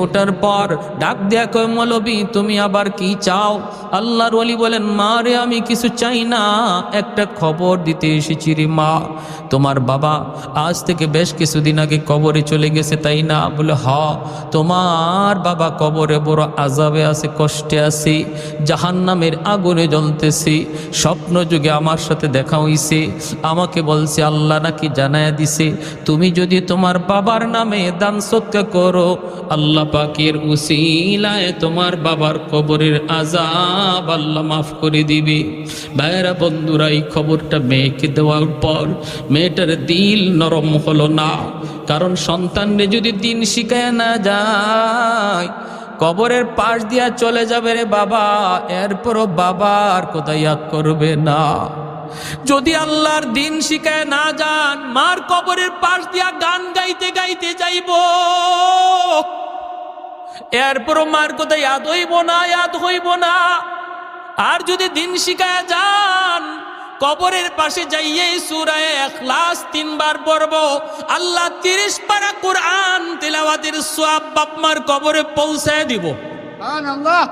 ওঠার পর ডাক দেয়া কয়, মৌলবী তুমি আবার কি চাও? আল্লাহর ওলি বলেন, মা রে আমি কিছু চাই না, একটা খবর দিতে এসেছি রে মা। তোমার বাবা আজ থেকে বেশ কিছুদিন আগে কবরে চলে গেছে, তাই না? বলে হ, তোমার বাবা কবরে বড় আযাবে আছে, কষ্টে আছে, জাহান্নামের আগুনে জ্বলতেছে। স্বপ্ন যুগে আমার সাথে দেখা হইছে, আমাকে বলছে আল্লাহ নাকি জানায়া দিছে তুমি যদি তোমার বাবার নামে দান সদকা করো, আল্লাহ পাকের উসিলায় তোমার বাবার কবরের আযাব আল্লাহ মাফ করে দিবে। ভাইরা বন্ধুরা, এই খবরটা মেয়েকে দেওয়ার পর মেয়েটার দিল নরম হলো না। কারণ সন্তানরে যদি দিন শিখায় না যায়, কবরের পাশ দিয়া চলে যাবে রে বাবা, এরপরও বাবার কথা ইয়াদ করবে না। যদি আল্লাহর দিন শিখায় না যান, মার কবরের পাশ দিয়া গান গাইতে গাইতে যাইব, এরপরও মার কথা ইয়াদ হইব না, ইয়াদ হইব না। আর যদি দিন শিখায় যান, কবরের পাশে যাইয়ে সূরা ইখলাস 3 বার পড়ব, আল্লাহ 30 পারা কোরআন তিলাওয়াতের সওয়াব বাপ মার কবরে পৌঁছায় দিব। সুবহানাল্লাহ।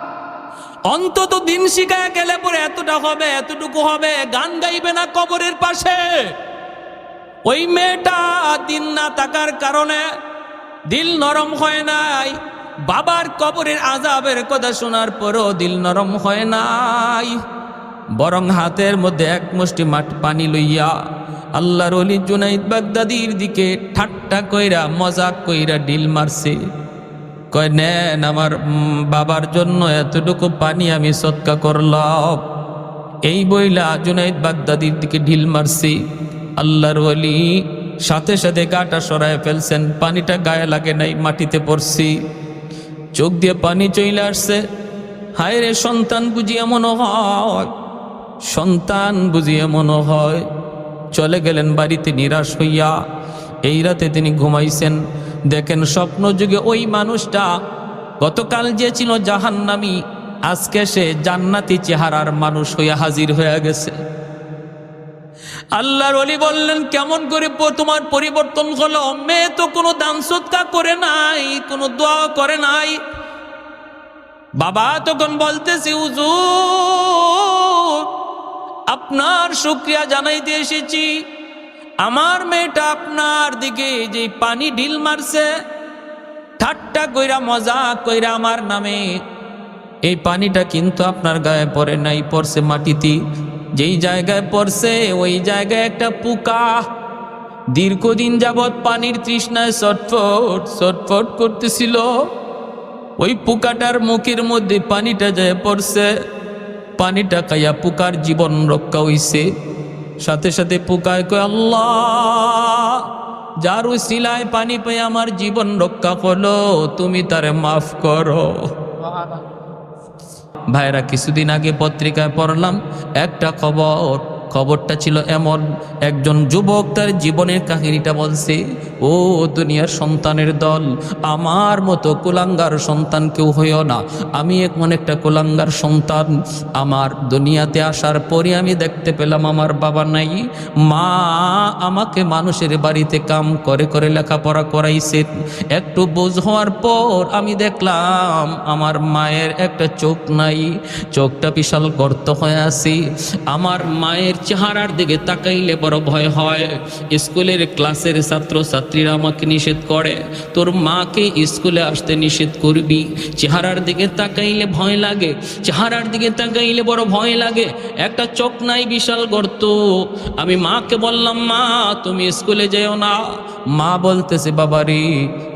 অন্তত দিন শিখায় গেলে পরে এতটা হবে, এতটুকু হবে, গান গাইবে না কবরের পাশে। ওই মেয়েটা দিন না থাকার কারণে দিল নরম হয় নাই, বাবার কবরের আযাবের কথা শোনার পরও দিল নরম হয় নাই, বরং হাতের মধ্যে এক মুষ্টি পানি লইয়া আল্লাহর ওলি জুনাইদ বাগদাদির দিকে ঠাট্টা কইরা মজাক কইরা ঢিল মারছে। কয়, নেন আমার বাবার জন্য এতটুকু পানি আমি সদকা করলাম। এই বইলা জুনাইদ বাগদাদির দিকে ঢিল মারছি। আল্লাহর ওলি সাথে সাথে গাটা সরায় ফেলছেন, পানিটা গায়ে লাগে নাই, মাটিতে পড়ছি, চোখ দিয়ে পানি চলে আসছে। হায় রে, সন্তান বুঝি এমন হয়, সন্তান বুঝি এমন হয়। চলে গেলেন বাড়িতে নিরাশ হইয়া। এই রাতে তিনি ঘুমাইছেন, দেখেন স্বপ্ন যুগে ওই মানুষটা গতকাল যে ছিল জাহান্নামী, আজকে সে জান্নাতি চেহারার মানুষ হইয়া হাজির হয়ে গেছে। আল্লাহর ওলি বললেন, কেমন করে তোমার পরিবর্তন হলো? মেয়ে তো কোনো দান সদকা করে নাই, কোনো দোয়া করে নাই। বাবা তখন বলতেছি, হুজুর আপনার শুকরিয়া জানাইতে এসেছি। আমার মেয়েটা আপনার দিকে যে পানি ঢিল মারছে, ঠাট্টা কইরা মজাক কইরা আমার নামে, এই পানিটা কিন্তু আপনার গায়ে পড়ে নাই, পড়ছে মাটিতে। যেই জায়গায় পড়ছে ওই জায়গায় একটা পোকা দীর্ঘদিন যাবৎ পানির তৃষ্ণায় ছটফট ছটফট করতেছিল। ওই পোকাটার মুখের মধ্যে পানিটা যায় পড়ছে, পানিটা খাইয়া পোকার জীবন রক্ষা হইছে। সাথে সাথে পোকায় কয়, আল্লাহ যার উসিলায় পানি পেয়ে আমার জীবন রক্ষা হলো, তুমি তারে মাফ করো। ভাইরা, কিছুদিন আগে পত্রিকায় পড়লাম একটা খবরটা ছিল এমন, একজন যুবক তার জীবনের কাহিনীটা বলছে। ও দুনিয়ার সন্তানের দল, আমার মতো কুলাঙ্গার সন্তান কেউ হইও না। আমি এমন একটা কুলাঙ্গার সন্তান, আমার দুনিয়াতে আসার পরে আমি দেখতে পেলাম আমার বাবা নাই, মা আমাকে মানুষের বাড়িতে কাম করে করে লেখাপড়া করাইছে। একটু বোঝ হওয়ার পর আমি দেখলাম আমার মায়ের একটা চোখ নাই, চোখটা বিশাল গর্ত হয়ে আছে। আমার মায়ের চেহারার দিকে তাকাইলে বড় ভয় হয়। স্কুলের ক্লাসের ছাত্র ছাত্রীরা আমাকে নিষেধ করে, তোর মাকে স্কুলে আসতে নিষেধ করবি। চেহারার দিকে তাকাইলে ভয় লাগে, চেহারার দিকে তাকাইলে বড় ভয় লাগে। একটা চোখ নাই, বিশাল গর্ত। আমি মাকে বললাম, মা তুমি স্কুলে যেও না। মা বলতেছে, বাবারে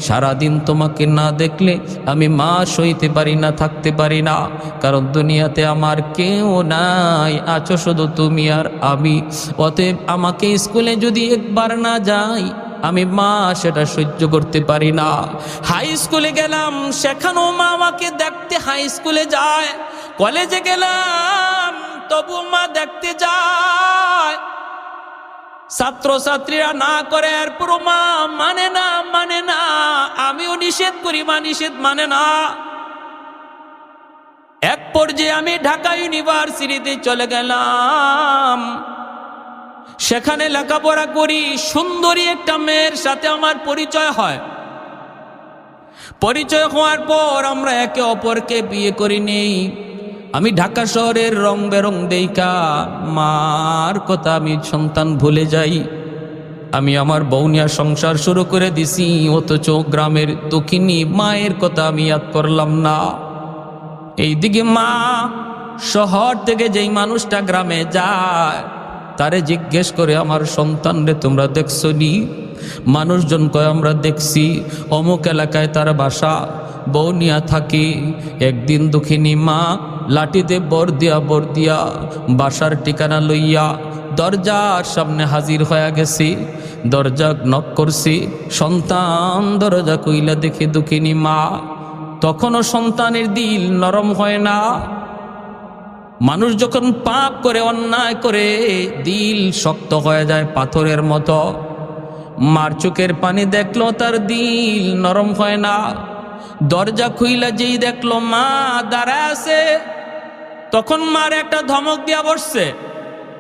সারাদিন তোমাকে না দেখলে আমি মা সইতে পারি না, থাকতে পারি না, কারণ দুনিয়াতে আমার কেউ নাই, আছো শুধু তুমি আর আমি। অতএব আমাকে স্কুলে যদি একবার না যাই আমি মা সেটা সহ্য করতে পারি না। হাই স্কুলে গেলাম, সেখানেও মা আমাকে দেখতে হাই স্কুলে যায়। কলেজে গেলাম, তবু মা দেখতে যায়। ছাত্রছাত্রীরা না করে, এরপর মা মানে না, মানে না। আমিও নিষেধ করি, মা নিষেধ মানে না। এক পর্যায়ে আমি ঢাকা ইউনিভার্সিটিতে চলে গেলাম, সেখানে লেখাপড়া করি। সুন্দরী একটা মেয়ের সাথে আমার পরিচয় হয়। পরিচয় হওয়ার পর আমরা একে অপরকে বিয়ে করি নেই। আমি ঢাকা শহরের রং বেরং দেইকা মার কথা আমি সন্তান ভুলে যাই। আমি আমার বউনিয়া সংসার শুরু করে দিছি, অথচ গ্রামের দক্ষিণী মায়ের কথা আমি ইয়াদ করলাম না। এইদিকে মা শহর থেকে যেই মানুষটা গ্রামে যায় তারে জিজ্ঞেস করে আমার সন্তান রে তোমরা দেখছো নি? মানুষজন কয় আমরা দেখছি, অমুক এলাকায় তার বাসা, বউনিয়া থাকি। একদিন দক্ষিণী মা লাঠিতে বর দিয়া বাসার ঠিকানা লইয়া দরজার সামনে হাজির হয়ে গেছি। দরজা নক করছি, সন্তান দরজা কইলা দেখে দক্ষিণী মা। তখনও সন্তানের দিল নরম হয় না। মানুষ যখন পাপ করে, অন্যায় করে, দিল শক্ত হয়ে যায় পাথরের মতো। মার চোখের পানি দেখলো, তার দিল নরম হয় না। দরজা খুইলা যেই দেখলো মা দাঁড়ায় আছে, তখন মার একটা ধমক দিয়া বসছে।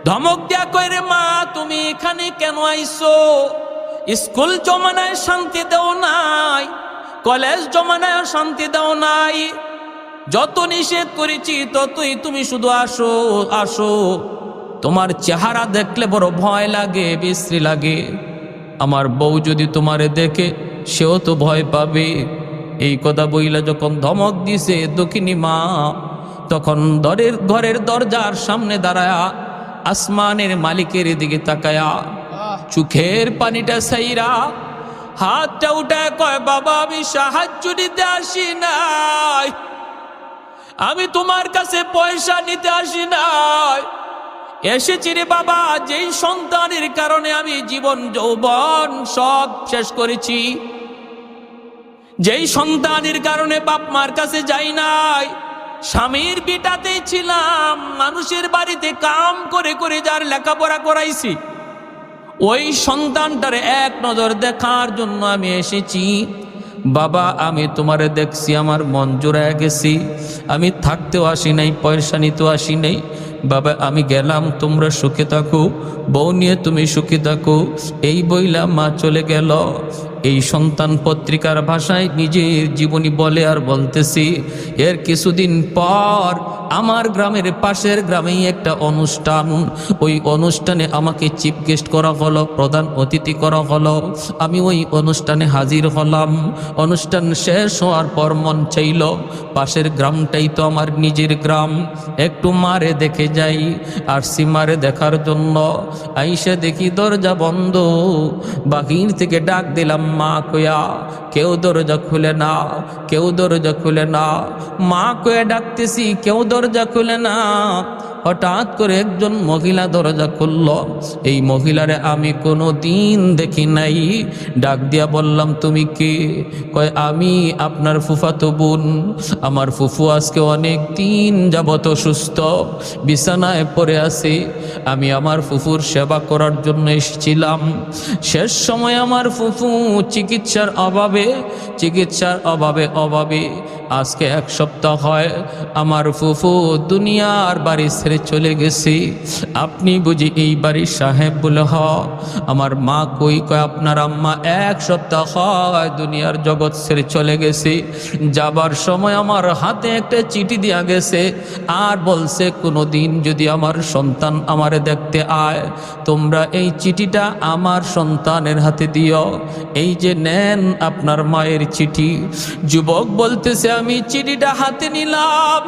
ধমক দিয়া কইরে, মা তুমি এখানে কেন আইছো? স্কুল জমানায় শান্তি দেও নাই, কলেজ জমানায় শান্তি দেও নাই, যত নিষেধ করেছি ততই তুমি শুধু আসো আসো। তোমার চেহারা দেখলে বড় ভয় লাগে, বিশ্রী লাগে। আমার বউ যদি তোমারে দেখে সেও তো ভয় পাবে। এই কথা বইলা যখন ধমক দিছে দক্ষিণী মা, তখন ঘরের দরজার সামনে দাঁড়ায়া আসমানের মালিকের দিকে তাকায়া চোখের পানিটা সাইরা হাতটা উঠায় কয়, বাবা আমি সাহায্য নিতে আসি নাই, আমি তোমার কাছে পয়সা নিতে আসি নাই, এসেছি রে বাবা যেই সন্তানের কারণে আমি জীবন যৌবন সব শেষ করেছি, যেই সন্তানের কারণে বাপ মার কাছে যাই নাই, স্বামীর বিটাতেই ছিলাম, মানুষের বাড়িতে কাম করে করে যার লেখাপড়া করাইছি, ওই সন্তানটারে এক নজর দেখার জন্য আমি এসেছি। বাবা আমি তোমারে দেখছি, আমার মন জোড়ায় গেছি, আমি থাকতেও আসি নাই, পয়সা নিতেও আসি নাই। বাবা আমি গেলাম, তোমরা সুখে থাকো, বউ নিয়ে তুমি সুখে থাকো। এই বইলা মা চলে গেল। এই সন্তান পত্রিকার ভাষায় নিজের জীবনী বলে আর বলতেছি। এর কিছুদিন পর আমার গ্রামের পাশের গ্রামেই একটা অনুষ্ঠান, ওই অনুষ্ঠানে আমাকে চিফ গেস্ট করা হলো, প্রধান অতিথি করা হলো। আমি ওই অনুষ্ঠানে হাজির হলাম। অনুষ্ঠান শেষ হওয়ার পর মন চাইল পাশের গ্রামটাই তো আমার নিজের গ্রাম, একটু মারে দেখে যাই। আসছি মারে দেখার জন্য, আইসা দেখি দরজা বন্ধ। বাহির থেকে ডাক দিলাম মা কয়া, কেউ দরজা খুলে না, কেউ দরজা খুলে না। মা কয়া ডাকতেছি, কেউ দরজা খুলে না। হঠাৎ করে একজন মহিলা দরজা খুলল। এই মহিলারে আমি কোনো দিন দেখি নাই। ডাক দিয়া বললাম, তুমি কে? কয় আমি আপনার ফুফাতো বোন। আমার ফুফু আজকে অনেক দিন যাবত অসুস্থ, বিছানায় পড়ে আছে। আমি আমার ফুফুর সেবা করার জন্য এসেছিলাম। শেষ সময় আমার ফুফু চিকিৎসার অভাবে আজকে এক সপ্তাহ হয় আমার ফুফু দুনিয়ার বাড়ি ছেড়ে চলে গেছে। আপনি বুঝি এই বাড়ির সাহেব বলে? হ। আমার মা কই? কয় আপনার আম্মা এক সপ্তাহ হয় দুনিয়ার জগৎ ছেড়ে চলে গেছে। যাবার সময় আমার হাতে একটা চিঠি দিয়া গেছে, আর বলছে কোনোদিন যদি আমার সন্তান আমারে দেখতে আয়, তোমরা এই চিঠিটা আমার সন্তানের হাতে দিও। এই যে নেন আপনার মায়ের চিঠি। যুবক বলতেছে, আমি চিঠিটা হাতে নিলাম।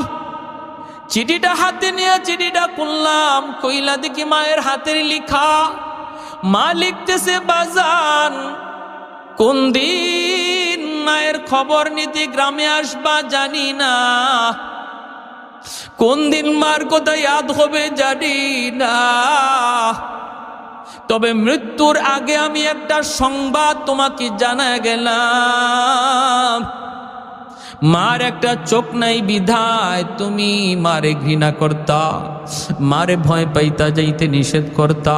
চিঠিটা হাতে নিয়ে চিঠিটা খুললাম, কইলা দেখি মায়ের হাতের লিখা। মা লিখতেছে, বাজান কোন দিন মায়ের খবর নিতে গ্রামে আসবা জানি না, কোন দিন মার কথা ইয়াদ হবে জানি না, তবে মৃত্যুর আগে আমি একটা সংবাদ তোমাকে জানায় গেলাম। মার একটা চোখ নাই বিধায় তুমি মারে ঘৃণা করতা, মারে ভয় পাইতা, যাইতে নিষেধ করতা,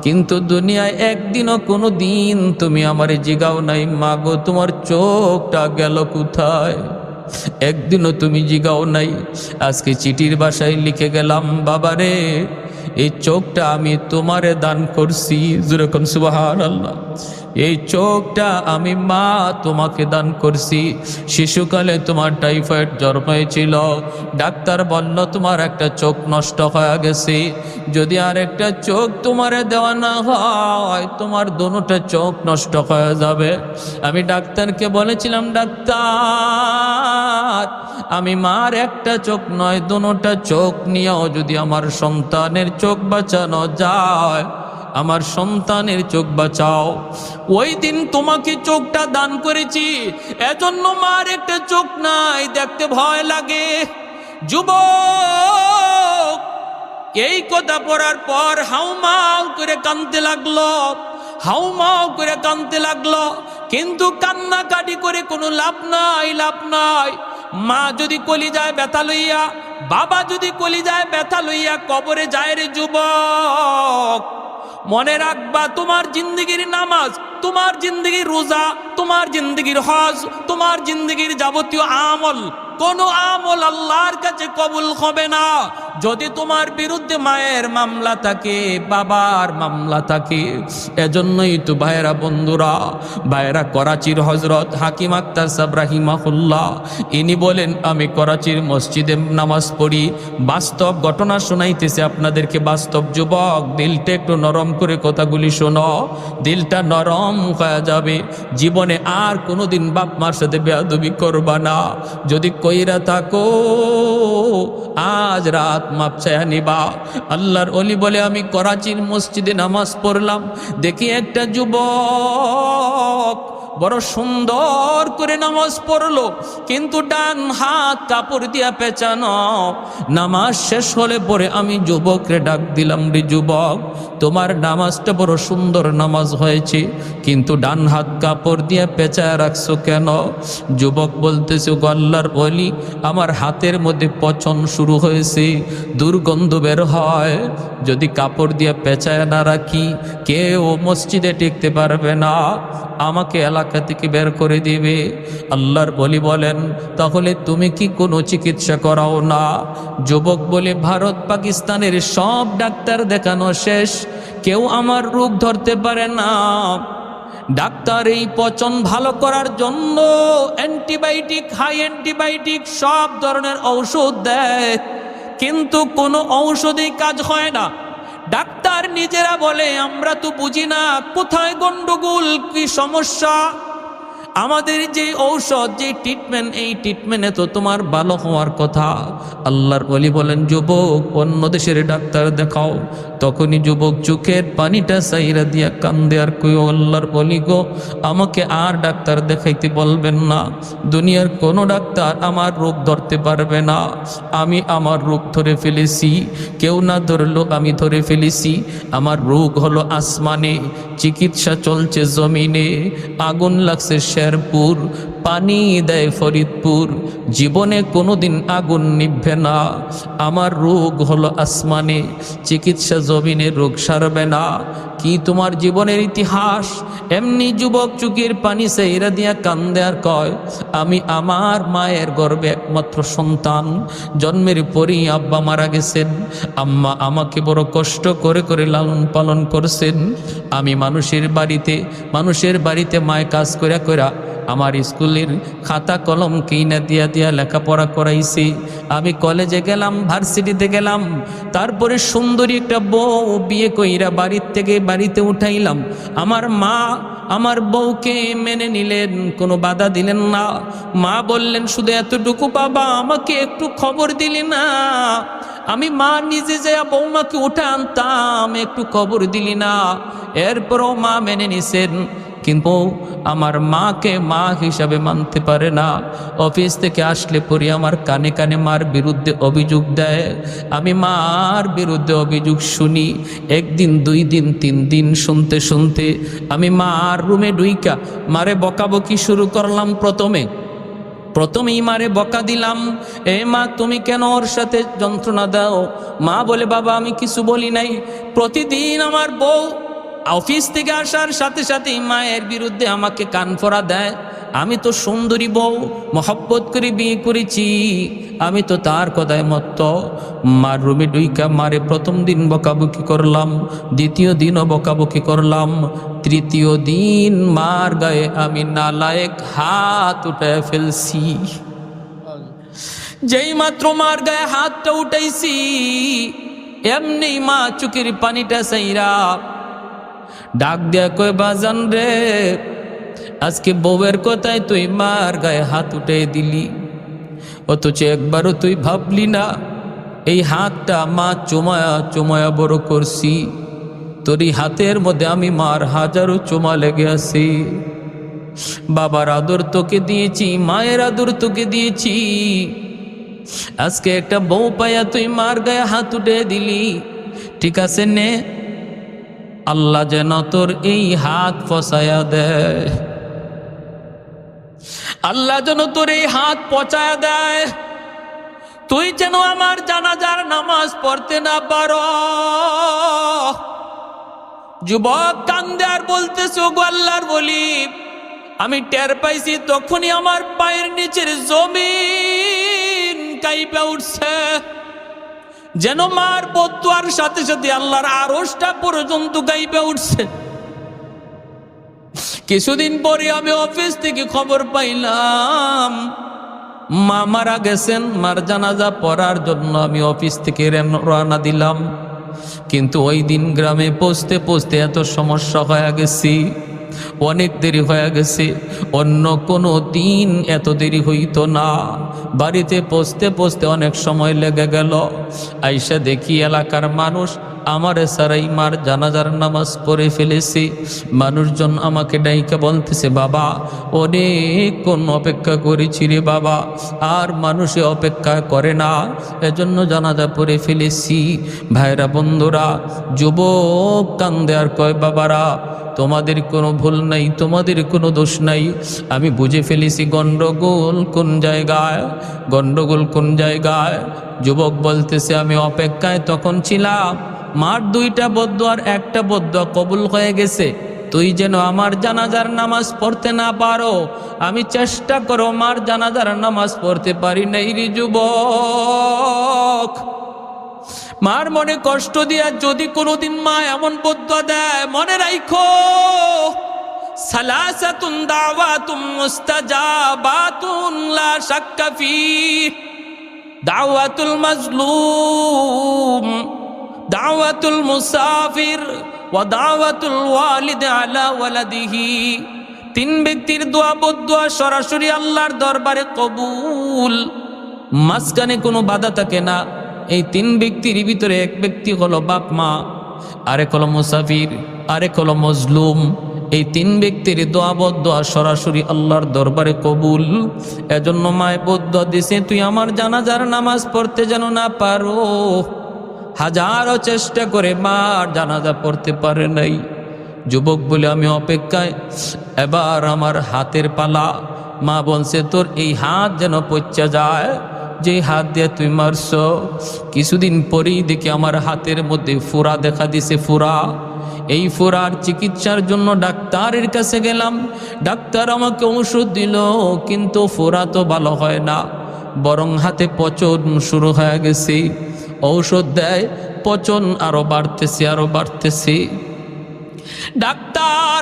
কিন্তু দুনিয়ায় একদিনও কোনো দিন তুমি আমারে জিগাও নাই, মাগো তোমার চোখটা গেল কোথায়? একদিনও তুমি জিগাও নাই। আজকে চিঠির ভাষায় লিখে গেলাম, বাবারে এই চোখটা আমি তোমারে দান করছি। যেরকম সুবহানাল্লাহ। এই চোখটা আমি মা তোমাকে দান করছি। শিশুকালে তোমার টাইফয়েড জ্বর হয়েছিল, ডাক্তার বলল তোমার একটা চোখ নষ্ট হয়ে গেছে, যদি আর একটা চোখ তোমারে দেওয়া না হয় তোমার দুটো চোখ নষ্ট হয়ে যাবে। আমি ডাক্তারকে বলেছিলাম, ডাক্তার আমি মার একটা চোখ নয় দুটো চোখ নিয়েও যদি আমার সন্তানের চোখ বাঁচানো যায়, আমার সন্তানের চোখ বাঁচাও। ওই দিন তোমাকে চোখটা দান করেছি, এজন্য মার একটা চোখ নাই, দেখতে ভয় লাগে। যুবক এই কথা পড়ার পর হাউমাউ করে কাঁদতে লাগলো, হাউমাউ করে কাঁদতে লাগলো। কিন্তু কান্নাকাটি করে কোনো লাভ নাই, লাভ নাই। মা যদি কলিজায় ব্যথা লইয়া, বাবা যদি কলিজায় ব্যথা লইয়া কবরে যায় রে যুবক, মনে রাখবা তোমার জিন্দগির নামাজ, তোমার জিন্দগির রোজা, তোমার জিন্দগির হজ, তোমার জিন্দগির যাবতীয় আমল, কোন আমল আল্লাহর কাছে কবুল হবে না যদি তোমার বিরুদ্ধে মায়ের মামলা থাকে, বাবার মামলা থাকে। এজন্যই তো ভাইরা, বন্ধুরা, ভাইরা, করাচির হজরত হাকিম আক্তার সাহেব রাহিমাহুল্লাহ ইনি বলেন, আমি করাচির মসজিদে নামাজ পড়ি, বাস্তব ঘটনা শোনাইতেছে আপনাদেরকে। বাস্তব যুবক, দিলটা একটু নরম করে কথাগুলি শোনো, দিলটা নরম হয়ে যাবে। জীবনে আর কোনোদিন বাপ মার সাথে বেয়াদবি করবা না, যদি কইরা থাকো আজ রাত মাপ চায়া নিবা। আল্লাহর ওলি বলে, আমি করাচির মসজিদে নামাজ পড়লাম, দেখি একটা যুবক বড় সুন্দর করে নামাজ পড়লো, কিন্তু ডান হাত কাপড় দিয়া পেঁচানো। নামাজ শেষ হলে পরে আমি যুবকরে ডাক দিলাম, রে যুবক, তোমার নামাজটা বড় সুন্দর নামাজ হয়েছে, কিন্তু ডান হাত কাপড় দিয়া পেঁচায় রাখছো কেন? যুবক বলতেছে, গো আল্লাহর ওলি, আমার হাতের মধ্যে পচন শুরু হয়েছে, দুর্গন্ধ বের হয়, যদি কাপড় দিয়া পেঁচায় না রাখি কেউ মসজিদে টিকতে পারবে না, আমাকে এলাকা থেকে বের করে দিবে। আল্লাহর ওলি বলেন, তাহলে তুমি কি কোনো চিকিৎসা করাও না? যুবক বলে, ভারত পাকিস্তানের সব ডাক্তার দেখানো শেষ, কেউ আমার রোগ ধরতে পারে না। ডাক্তার এই পচন ভালো করার জন্য অ্যান্টিবায়োটিক, হাই অ্যান্টিবায়োটিক সব ধরনের ঔষধ দেয়, কিন্তু কোনো ঔষধেই কাজ হয় না। ডাক্তার নিজেরা বলে, আমরা তো বুঝি না কোথায় গন্ডগোল, কি সমস্যা। আমাদের যে ঔষধ, যে ট্রিটমেন্ট, এই ট্রিটমেন্টে তো তোমার ভালো হওয়ার কথা। আল্লাহর ওলি বলেন, যুবক, অন্য দেশের ডাক্তার দেখাও। তখনই যুবক চোখের পানিটা সাইরা দিয়া কান্দে আর কই, আল্লাহর ওলি গো, আমাকে আর ডাক্তার দেখাইতে বলবেন না, দুনিয়ার কোনো ডাক্তার আমার রোগ ধরতে পারবে না, আমি আমার রোগ ধরে ফেলেছি, কেউ না ধরলো আমি ধরে ফেলেছি। আমার রোগ হলো আসমানে, চিকিৎসা চলছে জমিনে, আগুন লাগছে শেরপুর, পানি দেয় ফরিদপুর, জীবনে কোনোদিন আগুন নিভবে না। আমার রোগ হলো আসমানে, চিকিৎসা জমিনে, রোগ সারবে না। কি তোমার জীবনের ইতিহাস? এমনি যুবক চুকির পানি সেইরা দিয়া কান্দে আর কয়, আমি আমার মায়ের গর্ভে একমাত্র সন্তান, জন্মের পরই আব্বা মারা গেছেন, আম্মা আমাকে বড় কষ্ট করে করে লালন পালন করছেন। আমি মানুষের বাড়িতে মায় কাজ কইরা কইরা আমার স্কুলের খাতা কলম কিনা দিয়া দিয়া লেখাপড়া করাইছি। আমি কলেজে গেলাম, ভার্সিটিতে গেলাম, তারপরে সুন্দরী একটা বউ বিয়ে কইরা বাড়িতে উঠাইলাম। আমার মা আমার বউকে মেনে নিলেন, কোনো বাধা দিলেন না। মা বললেন, শুধু এতটুকু, বাবা আমাকে একটু খবর দিলি না। আমি মা নিজে যায় বৌমাকে উঠে আনতাম, একটু খবর দিলি না। এরপরও মা মেনে নিছেন, কিন্তু আমার মাকে মা হিসাবে মানতে পারে না। অফিস থেকে আসলে পরে আমার কানে কানে মার বিরুদ্ধে অভিযোগ দেয়, আমি মার বিরুদ্ধে অভিযোগ শুনি। একদিন, 2 দিন, 3 দিন শুনতে শুনতে আমি মার রুমে ঢুইকা মারে বকাবকি শুরু করলাম। প্রথমেই মারে বকা দিলাম, এ মা তুমি কেন ওর সাথে যন্ত্রণা দাও? মা বলে, বাবা আমি কিছু বলি নাই। প্রতিদিন আমার বউ অফিস থেকে আসার সাথে সাথেই মায়ের বিরুদ্ধে আমাকে কানফড়া দেয়। আমি তো সুন্দরী বউ মহব্বত করে বিয়ে করেছি, আমি তো তার কথায় মত্ত। মার রুমে ডুইকা মারে প্রথম দিন বকাবকি করলাম, দ্বিতীয় দিনও বকাবকি করলাম, তৃতীয় দিন মার গায়ে আমি নালায়েক হাত উঠায় ফেলছি। যেই মাত্র মার গায়ে হাতটা উঠাইছি এমনি মা চুকির পানিটা চাইরা ডাক দেয়া কই, বাজান রে, আজকে বউয়ের কথায় তুই মার গায়ে হাত উঠে দিলি, অথচ একবারও তুই ভাবলি না এই হাতটা মা চুমায়া চুমায়া বড় করছি, তোরই হাতের মধ্যে আমি মার হাজারো চুমা লেগে আছি। বাবার আদর তোকে দিয়েছি, মায়ের আদর তোকে দিয়েছি, আজকে একটা বউ পাইয়া তুই মার গায়ে হাত উঠে দিলি, ঠিক আছে নে, আল্লাহ যেন তোর এই হাত ফসায়া দেয়, আল্লাহ যেন তোর এই হাত পচায়া দেয়, তুই যেন আমার জানাজার নামাজ পড়তে না পারো। যুবক কান্দে আর বলতেছে, ওগো আল্লাহর বলি, আমি টের পাইছি তখনই আমার পায়ের নিচের জমিন কাইপা উঠছে, যেন মার বদুয়ার সাথে সাথে আল্লাহর আরশটা পর্যন্ত কাইপা উঠছে। কিছুদিন পরে আমি অফিস থেকে খবর পাইলাম মা মারা গেছেন। মার জানাজা পড়ার জন্য আমি অফিস থেকে রওনা দিলাম, কিন্তু ওই দিন গ্রামে পৌঁছতে পৌঁছতে এত সমস্যা হয়ে গেছি, অনেক দেরি হয়ে গেছে। অন্য কোনো দিন এত দেরি হইতো না। বাড়িতে পৌঁছতে পৌঁছতে অনেক সময় লেগে গেল। আইসা দেখি এলাকার মানুষ আমার সারাই মার জানাজার নামাজ পড়ে ফেলেছে। মানুষজন আমাকে ডাইকা বলতেছে, বাবা অনেকক্ষণ অপেক্ষা করেছি রে বাবা, আর মানুষে অপেক্ষা করে না, এজন্য জানাজা পড়ে ফেলেছি। ভাইরা বন্ধুরা, যুবক কান্দে আর কয়, বাবারা তোমাদের কোনো ভুল নাই, তোমাদের কোনো দোষ নাই, আমি বুঝে ফেলেছি গন্ডগোল কোন জায়গায়, গন্ডগোল কোন জায়গায়। যুবক বলতেছে, আমি অপেক্ষায় তখন ছিলাম, মার দুইটা বদদুয়ার একটা বদদুয়া কবুল হয়ে গেছে, তুই যেন আমার জানাজার নামাজ পড়তে না পারো। আমি চেষ্টা করো মার জানাজার নামাজ পড়তে পারি নাই রে যুবক। মার মনে কষ্ট দিয়া যদি কোনোদিন মা এমন বদদুয়া দেয়, মনে রাখো, সালাসাতুন দাওয়াতুম মুস্তাজাবাতুন লা শাক্কা ফি, দাওয়াতুল মাজলুম, দাওয়াতুল মুসাফির ওয়া দাওয়াতুল ওয়ালিদ আলা ওয়ালাদিহি। তিন ব্যক্তির দোয়া বদদুয়া সরাসরি আল্লাহর দরবারে কবুল, মাঝখানে কোনো বাধা থাকে না। এই তিন ব্যক্তির ভিতরে এক ব্যক্তি হলো বাপ মা, আরেক হলো মুসাফির, আরেক হলো মজলুম। এই তিন ব্যক্তির দোয়া বদদুয়া সরাসরি আল্লাহর দরবারে কবুল। এজন্য মায় বদদুয়া দিছে, তুই আমার জানাজার নামাজ পড়তে যেন না পারো। হাজারো চেষ্টা করে মা জানাজা পড়তে পারে নাই। যুবক বলে আমি অপেক্ষায়, এবার আমার হাতের পালা। মা বলছে, তোর এই হাত যেন পচা যায়, যে হাত দিয়ে তুই মারছ। কিছুদিন পরেই দেখি আমার হাতের মধ্যে ফোড়া দেখা দিছে, ফোড়া। এই ফোড়ার চিকিৎসার জন্য ডাক্তারের কাছে গেলাম, ডাক্তার আমাকে ওষুধ দিল, কিন্তু ফোড়া তো ভালো হয় না, বরং হাতে পচন শুরু হয়ে গেছে। ঔষধ দেয়, পচন আরো বাড়তেছে, আরো বাড়তেছে। ডাক্তার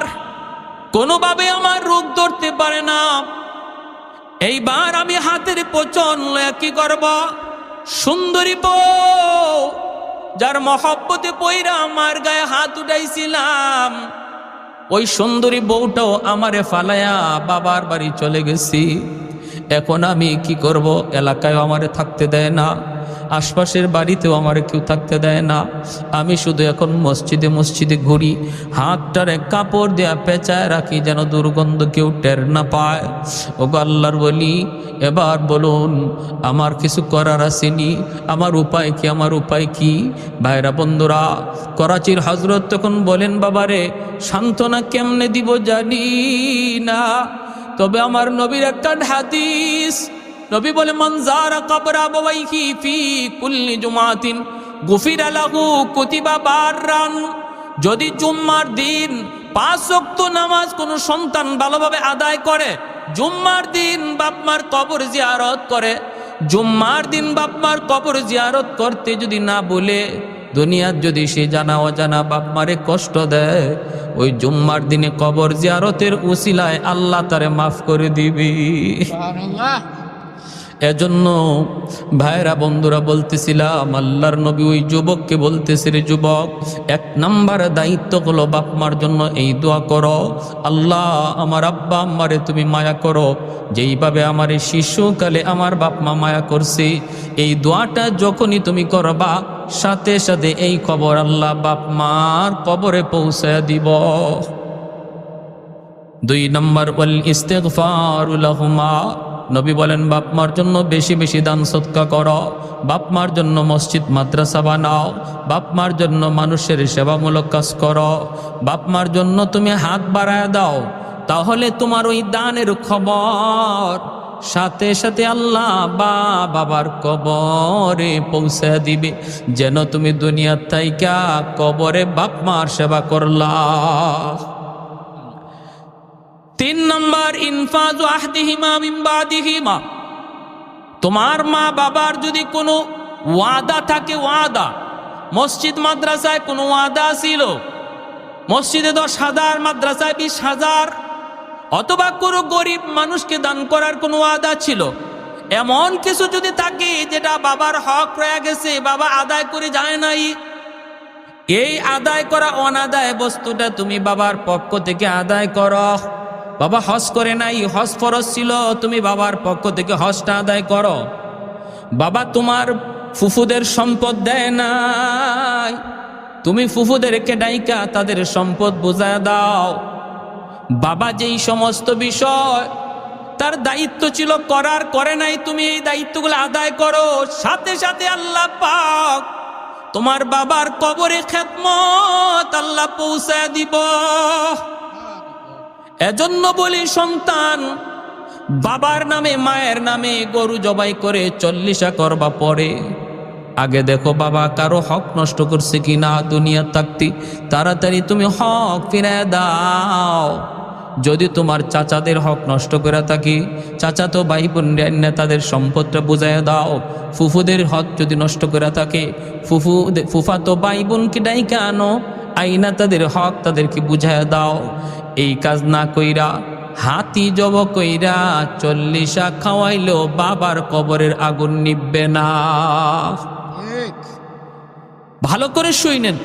কোনোভাবে আমার রোগ ধরতে পারে না। এইবার আমি হাতের পচন কি করব? সুন্দরী বউ, যার মহব্বতে পইরা আমার গায়ে হাত উঠাইছিলাম, ওই সুন্দরী বউটাও আমারে ফালায়া বাবার বাড়ি চলে গেছি। এখন আমি কি করব? এলাকায় আমারে থাকতে দেয় না, আশপাশের বাড়িতেও আমার কেউ থাকতে দেয় না। আমি শুধু এখন মসজিদে মসজিদে ঘুরি, হাতটারে কাপড় দেয়া পেঁচায় রাখি, যেন দুর্গন্ধ কেউ টের না পায়। ওগো আল্লাহর বলি, এবার বলুন আমার কিছু করার আসেনি, আমার উপায় কি? আমার উপায় কি? ভাইরা বন্ধুরা, করাচির হজরত তখন বলেন, বাবারে সান্ত্বনা কেমনে দিব জানি না, তবে আমার নবীর একটা হাদিস, নবী বলে, মান যারা কবর আবাওয়াইহি ফি কুল্লি জুমাতিন গুফিরা লাহু কুতিবা বাররান। যদি জুম্মার দিন 5 ওয়াক্ত নামাজ কোনো সন্তান ভালোভাবে আদায় করে, জুম্মার দিন বাপ মার কবর জিয়ারত করে, জুম্মার দিন বাপ মার কবর জিয়ারত করতে যদি না বলে দুনিয়ার যদি সে জানা অজানা বাপ মারে কষ্ট দেয়, ওই জুম্মার দিনে কবর জিয়ারতের উসিলায় আল্লাহ তারে মাফ করে দিবি। এজন্য ভাইরা বন্ধুরা বলতেছিলাম, আল্লাহর নবী ওই যুবককে বলতেছে, রে যুবক, 1 নাম্বার দায়িত্ব হলো বাপ মার জন্য এই দোয়া করো, আল্লাহ আমার আব্বা আম্মারে তুমি মায়া করো যেইভাবে আমার এই শিশুকালে আমার বাপ মা মায়া করছে। এই দোয়াটা যখনই তুমি করবা সাথে সাথে এই খবর আল্লাহ বাপ মার কবরে পৌঁছায় দিব। 2 নাম্বার ওয়াল ইস্তিগফারু লাহুমা, নবী বলেন বাপ মার জন্য বেশি বেশি দান সদকা করো, বাপ মার জন্য মসজিদ মাদ্রাসা বানাও, বাপ মার জন্য মানুষের সেবামূলক কাজ করো, বাপ মার জন্য তুমি হাত বাড়ায় দাও, তাহলে তোমার ওই দানের খবর সাথে সাথে আল্লাহ বাবার কবরে পৌঁছে দিবে, যেন তুমি দুনিয়ার থাইকা কবরে বাপ মার সেবা করলা। 3 নম্বর ইনফাজু আহদিহিমা মিন বাদিহিমা, তোমার মা বাবার যদি কোনো ওয়াদা থাকে, ওয়াদা, মসজিদ মাদ্রাসায় কোনো ওয়াদা ছিল, মসজিদে 10,000 মাদ্রাসায় 20,000, অথবা কোনো গরিব মানুষকে দান করার কোনো ওয়াদা ছিল, এমন কিছু যদি থাকে যেটা বাবার হক রয়ে গেছে, বাবা আদায় করে যায় নাই, এই আদায় করা অনাদায় বস্তুটা তুমি বাবার পক্ষ থেকে আদায় করো। বাবা হজ করে নাই, হজ ফরজ ছিল, তুমি বাবার পক্ষ থেকে হজটা আদায় করো। বাবা তোমার ফুফুদের সম্পদ দেয় নাই, তুমি ফুফুদেরকে ডাইকা তাদের সম্পদ বুঝায় দাও। বাবা যেই সমস্ত বিষয় তার দায়িত্ব ছিল করার, করে নাই, তুমি এই দায়িত্বগুলো আদায় করো, সাথে সাথে আল্লাহ পাক তোমার বাবার কবরে খেদমত আল্লাহ পৌঁছায় দিব। এজন্য বলি সন্তান, বাবার নামে মায়ের নামে গরু জবাই করে 40 করবা পরে আগে দেখো বাবা কারো হক নষ্ট করছে কিনা, দুনিয়া থাকতে তাড়াতাড়ি তুমি হক ফিরায় দাও। যদি তোমার চাচাদের হক নষ্ট করে থাকি, চাচা তো ভাই বোন তাদের সম্পদটা বুঝাইয়া দাও। ফুফুদের হক যদি নষ্ট করে থাকে, ফুফা তো ভাই বোনকে ডাইকা আনো, আইনা তাদের হক তাদেরকে বুঝাইয়া দাও। এই কাজ না কইরা হাতি জব কইরা 40 খাওয়াইলেও বাবার কবরের আগুন নিববে না। ভালো করে শুনেন,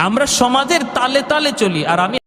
আমরা সমাজের তালে তালে চলি, আর আমি